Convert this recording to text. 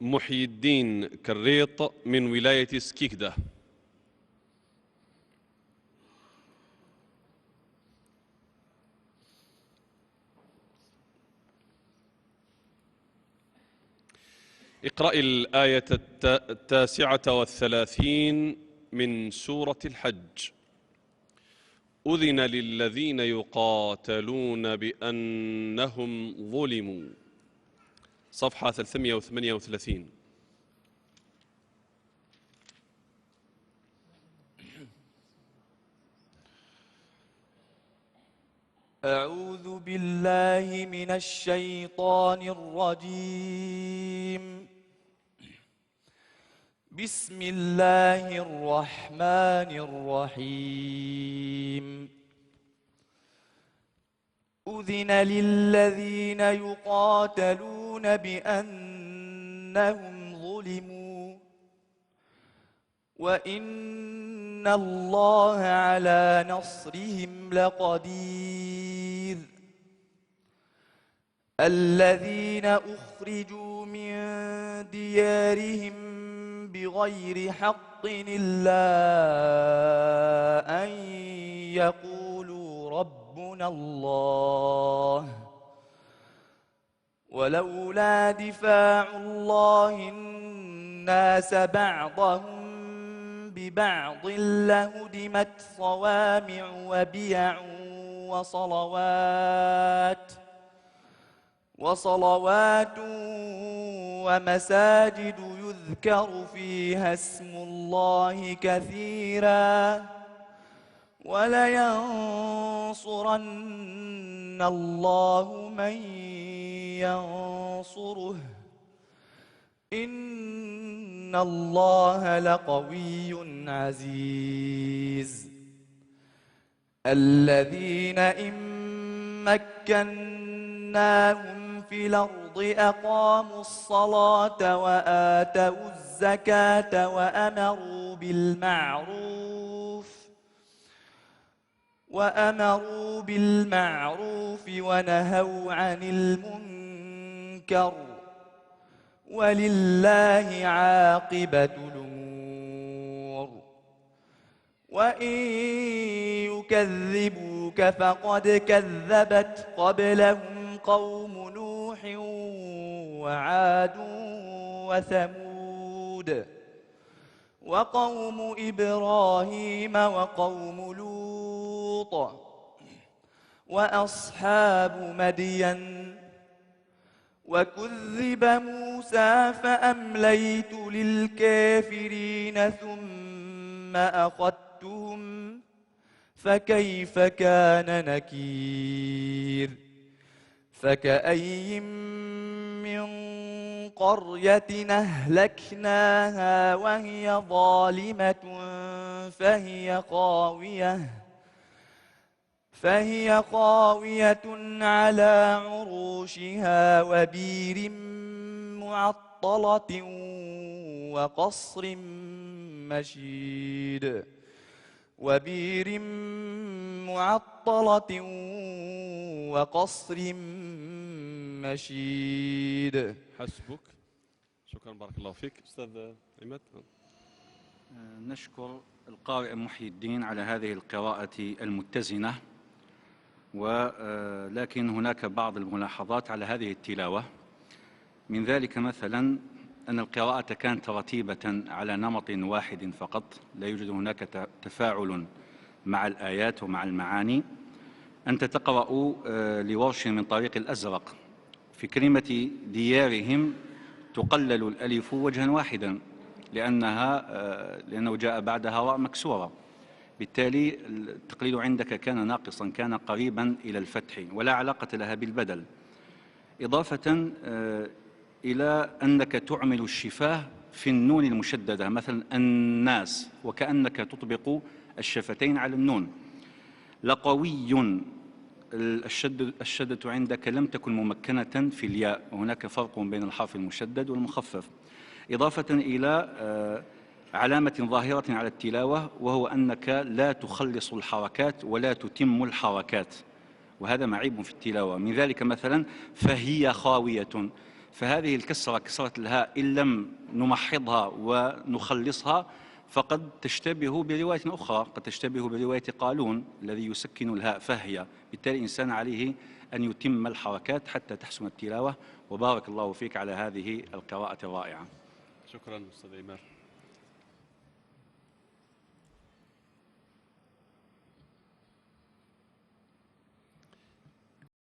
محي الدين كريط من ولاية سكيكدة. اقرأ الآية 39 من سورة الحج. أذن للذين يقاتلون بأنهم ظلموا. صفحة 338. أعوذ بالله من الشيطان الرجيم. بسم الله الرحمن الرحيم. أذن للذين يقاتلون بأنهم ظلموا وإن الله على نصرهم لقدير. الذين أخرجوا من ديارهم بغير حق إلا أن يقولوا ربنا الله ولولا دفاع الله الناس بعضهم ببعض لهدمت صوامع وبيع وصلوات ومساجد يذكر فيها اسم الله كثيرا ولينصرن الله من ينصره إن الله لقوي عزيز. الذين إن مكناهم في الأرض أقاموا الصلاة وآتوا الزكاة وأمروا بالمعروف ونهوا عن المنكر ولله عاقبة الأمور. وإن يكذبوك فقد كذبت قبلهم قوم نوح وعاد وثمود وقوم إبراهيم وقوم لوط وأصحاب مدين. وكذب موسى فأمليت للكافرين ثم أخذتهم فكيف كان نكير. فكأي من قرية أهلكناها وهي ظالمة فهي خاوية على عروشها وبير معطلة وقصر مشيد. حسبك. شكرا، بارك الله فيك. أستاذ عماد. نشكر القارئ محي الدين على هذه القراءة المتزنة، ولكن هناك بعض الملاحظات على هذه التلاوة. من ذلك مثلا أن القراءة كانت رتيبة على نمط واحد فقط، لا يوجد هناك تفاعل مع الآيات ومع المعاني. أنت تقرأ لورش من طريق الأزرق في كلمة ديارهم تقلل الألف وجها واحدا لأنه جاء بعدها راء مكسورة، بالتالي التقليل عندك كان ناقصا، كان قريبا إلى الفتح ولا علاقة لها بالبدل. إضافة إلى أنك تعمل الشفاه في النون المشددة، مثلا الناس، وكأنك تطبق الشفتين على النون. لقوي، الشدة عندك لم تكن ممكنة في الياء، وهناك فرق بين الحرف المشدد والمخفف. إضافة إلى علامة ظاهرة على التلاوة، وهو أنك لا تخلص الحركات ولا تتم الحركات، وهذا معيب في التلاوة. من ذلك مثلا فهي خاوية، فهذه الكسرة، كسرة الهاء، إن لم نمحضها ونخلصها فقد تشتبه برواية أخرى، قد تشتبه برواية قالون الذي يسكن الهاء فهي. بالتالي الإنسان عليه أن يتم الحركات حتى تحسن التلاوة. وبارك الله فيك على هذه القراءة الرائعة. شكرا أستاذ إيمار.